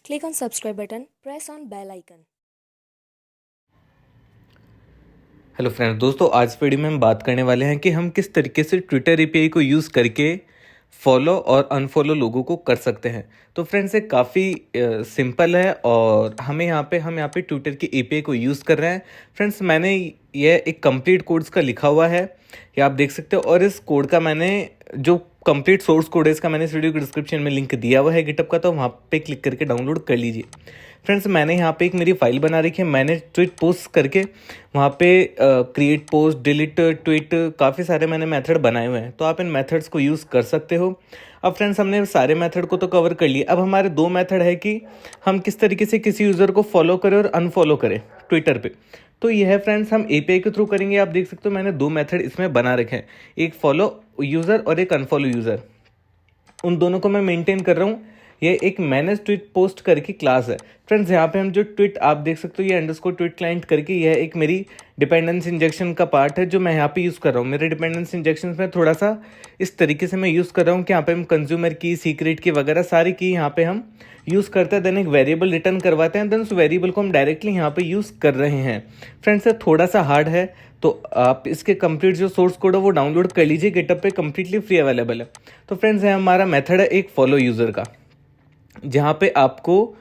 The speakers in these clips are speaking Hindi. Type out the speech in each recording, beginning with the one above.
Click on subscribe button, press on bell icon. Hello friends, दोस्तों आज वीडियो में हम बात करने वाले हैं कि हम किस तरीके से ट्विटर एपीआई को यूज़ करके फॉलो और अनफॉलो लोगों को कर सकते हैं। तो फ्रेंड्स ये काफ़ी सिंपल है और हम यहाँ पे ट्विटर की एपीआई को यूज़ कर रहे हैं। फ्रेंड्स मैंने ये एक कंप्लीट कोड्स का लिखा हुआ है, ये आप देख सकते हो, और इस कोड का मैंने जो कंप्लीट सोर्स कोड है इसका मैंने इस वीडियो के डिस्क्रिप्शन में लिंक दिया हुआ है गिटहब का, तो वहाँ पे क्लिक करके डाउनलोड कर लीजिए। फ्रेंड्स मैंने यहाँ पे एक मेरी फाइल बना रखी है, मैंने ट्वीट पोस्ट करके वहाँ पे क्रिएट पोस्ट, डिलीट ट्वीट, काफ़ी सारे मैंने मेथड बनाए हुए हैं, तो आप इन मेथड्स को यूज़ कर सकते हो। अब फ्रेंड्स हमने सारे मेथड को तो कवर कर लिया, अब हमारे दो मेथड है कि हम किस तरीके से किसी यूज़र को फॉलो करें और अनफॉलो करें ट्विटर पे। तो यह है फ्रेंड्स हम एपीआई के थ्रू करेंगे। आप देख सकते हो मैंने दो मेथड इसमें बना रखे हैं, एक फॉलो यूज़र और एक अनफॉलो यूज़र। उन दोनों को मैं मेंटेन कर रहा हूँ। ये एक मैनेज ट्वीट पोस्ट करके क्लास है। फ्रेंड्स यहाँ पे हम जो ट्वीट आप देख सकते हो ये अंडरस्कोर ट्वीट क्लाइंट करके, यह एक मेरी डिपेंडेंस इंजेक्शन का पार्ट है जो मैं यहाँ पे यूज़ कर रहा हूँ। मेरे डिपेंडेंस इंजेक्शन में थोड़ा सा इस तरीके से मैं यूज़ कर रहा हूँ कि यहाँ पे हम कंज्यूमर की, सीक्रेट की वगैरह सारी की यहाँ पे हम यूज़ करते हैं, देन एक वेरिएबल रिटर्न करवाते हैं, देन उस वेरिएबल को हम डायरेक्टली यहाँ पे यूज़ कर रहे हैं। फ्रेंड्स ये थोड़ा सा हार्ड है, तो आप इसके कंप्लीट जो सोर्स कोड है वो डाउनलोड कर लीजिए, गिटहब पे कम्प्लीटली फ्री अवेलेबल है। तो फ्रेंड्स ये हमारा मेथड है एक फॉलो यूज़र का, जहाँ पे आपको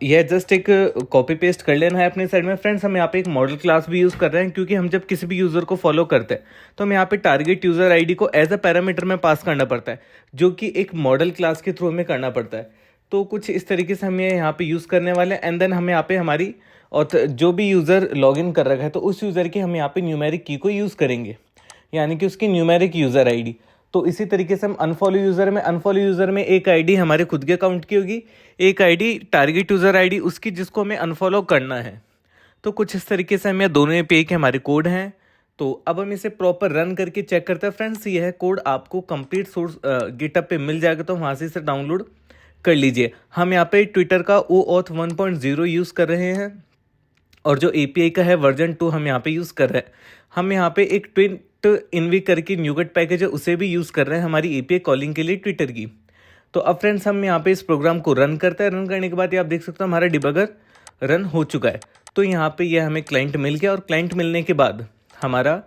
यह जस्ट एक कॉपी पेस्ट कर लेना है अपने साइड में। फ्रेंड्स हम यहाँ पे एक मॉडल क्लास भी यूज़ कर रहे हैं, क्योंकि हम जब किसी भी यूज़र को फॉलो करते हैं तो हम यहाँ पे टारगेट यूज़र आईडी को एज अ पैरामीटर में पास करना पड़ता है, जो कि एक मॉडल क्लास के थ्रू हमें करना पड़ता है। तो कुछ इस तरीके से हम ये यहाँ पे यूज़ करने वाले हैं, एंड देन हम यहाँ पे हमारी और जो भी यूज़र लॉगिन कर रखा है तो उस यूज़र की हम यहाँ पे न्यूमेरिक की को यूज़ करेंगे, यानी कि उसकी न्यूमेरिक यूज़र आईडी। तो इसी तरीके से हम अनफॉलो यूज़र में एक आईडी हमारे खुद के अकाउंट की होगी, एक आईडी टारगेट यूज़र आईडी उसकी, जिसको हमें अनफॉलो करना है। तो कुछ इस तरीके से हम ये दोनों एपीआई के हमारे कोड हैं। तो अब हम इसे प्रॉपर रन करके चेक करते हैं। फ्रेंड्स यह कोड आपको कंप्लीट सोर्स गिटहब पे मिल जाएगा, तो वहाँ से इसे डाउनलोड कर लीजिए। हम यहाँ पे ट्विटर का OAuth 1.0 यूज़ कर रहे हैं, और जो एपीआई का है वर्जन 2 हम यहाँ पे यूज़ कर रहे हैं। हम यहाँ पे एक ट्विट इनवी करके न्यूगेट पैकेज है उसे भी यूज़ कर रहे हैं हमारी एपीआई कॉलिंग के लिए ट्विटर की। तो अब फ्रेंड्स हम यहाँ पे इस प्रोग्राम को रन करते हैं। रन करने के बाद ये आप देख सकते हो हमारा डिबगर रन हो चुका है। तो यहाँ पे ये हमें क्लाइंट मिल गया, और क्लाइंट मिलने के बाद हमारा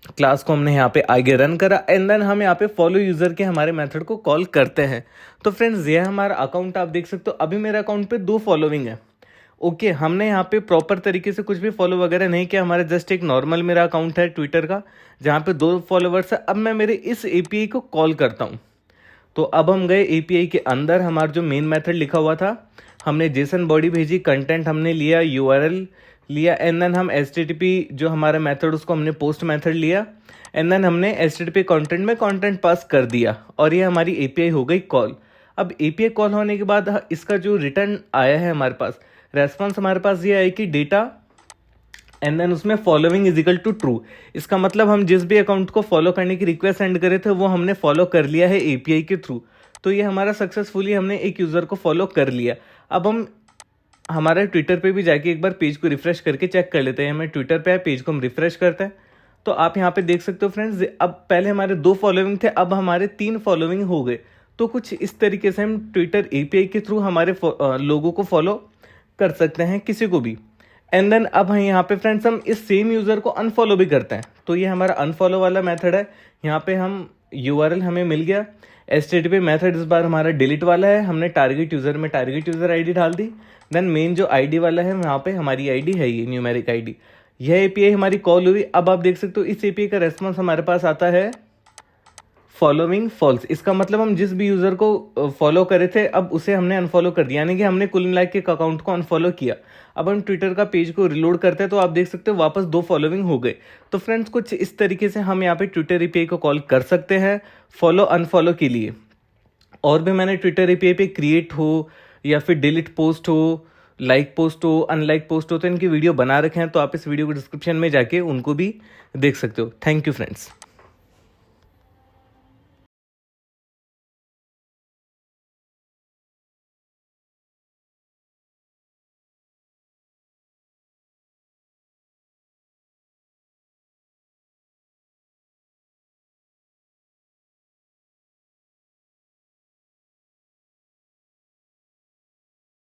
क्लास को हमने यहाँ पे आगे रन करा, एंड देन हम यहाँ पे फॉलो यूज़र के हमारे मेथड को कॉल करते हैं। तो फ्रेंड्स ये हमारा अकाउंट आप देख सकते हो, अभी मेरे अकाउंट पे 2 फॉलोइंग है। ओके हमने यहाँ पे प्रॉपर तरीके से कुछ भी फॉलो वगैरह नहीं किया, हमारा जस्ट एक नॉर्मल मेरा अकाउंट है ट्विटर का जहाँ पे 2 फॉलोवर्स है। अब मैं मेरे इस एपीआई को कॉल करता हूँ। तो अब हम गए एपीआई के अंदर, हमारा जो मेन मेथड लिखा हुआ था हमने जेसन बॉडी भेजी, कंटेंट हमने लिया, यूआरएल लिया, एंड देन हम एचटीटीपी जो हमारा मेथड उसको हमने पोस्ट मेथड लिया, एंड देन हमने एचटीटीपी कंटेंट में कंटेंट पास कर दिया, और ये हमारी एपीआई हो गई कॉल। अब एपीआई कॉल होने के बाद इसका जो रिटर्न आया है हमारे पास रेस्पॉन्स, हमारे पास ये है कि डेटा एंड देन उसमें following is equal to true. इसका मतलब हम जिस भी अकाउंट को फॉलो करने की रिक्वेस्ट सेंड करे थे वो हमने फॉलो कर लिया है एपीआई के थ्रू। तो ये हमारा सक्सेसफुली हमने एक यूज़र को फॉलो कर लिया। अब हम हमारे ट्विटर पे भी जाके एक बार पेज को रिफ्रेश करके चेक कर लेते हैं। हमें ट्विटर पे है, पेज को हम रिफ्रेश करते हैं, तो आप यहाँ पे देख सकते हो फ्रेंड्स, अब पहले हमारे 2 फॉलोइंग थे, अब हमारे 3 फॉलोइंग हो गए। तो कुछ इस तरीके से हम ट्विटर एपीआई के थ्रू हमारे लोगों को फॉलो कर सकते हैं, किसी को भी। एंड देन अब यहाँ पे फ्रेंड्स हम इस सेम यूज़र को अनफॉलो भी करते हैं। तो ये हमारा अनफॉलो वाला मेथड है। यहाँ पे हम यूआरएल हमें मिल गया, एचटीटीपी मेथड इस बार हमारा डिलीट वाला है, हमने टारगेट यूज़र में टारगेट यूज़र आईडी डाल दी, देन मेन जो आईडी वाला है यहाँ पे हमारी आईडी है ये न्यूमेरिक आईडी। यह एपीआई हमारी कॉल हुई। अब आप देख सकते हो इस एपीआई का रेस्पॉन्स हमारे पास आता है फॉलोइंग फॉल्स। इसका मतलब हम जिस भी यूज़र को फॉलो करे थे अब उसे हमने अनफॉलो कर दिया, यानी कि हमने कुल मिला के एक अकाउंट को अनफॉलो किया। अब हम ट्विटर का पेज को रिलोड करते हैं, तो आप देख सकते हो वापस 2 फॉलोइंग हो गए। तो फ्रेंड्स कुछ इस तरीके से हम यहाँ पे ट्विटर एपीआई को कॉल कर सकते हैं फॉलो अनफॉलो के लिए। और भी मैंने ट्विटर एपीआई पे क्रिएट हो या फिर डिलीट पोस्ट हो, लाइक पोस्ट हो, अनलाइक पोस्ट हो, तो इनकी वीडियो बना रखे हैं, तो आप इस वीडियो को डिस्क्रिप्शन में जाके उनको भी देख सकते हो। Thank you friends.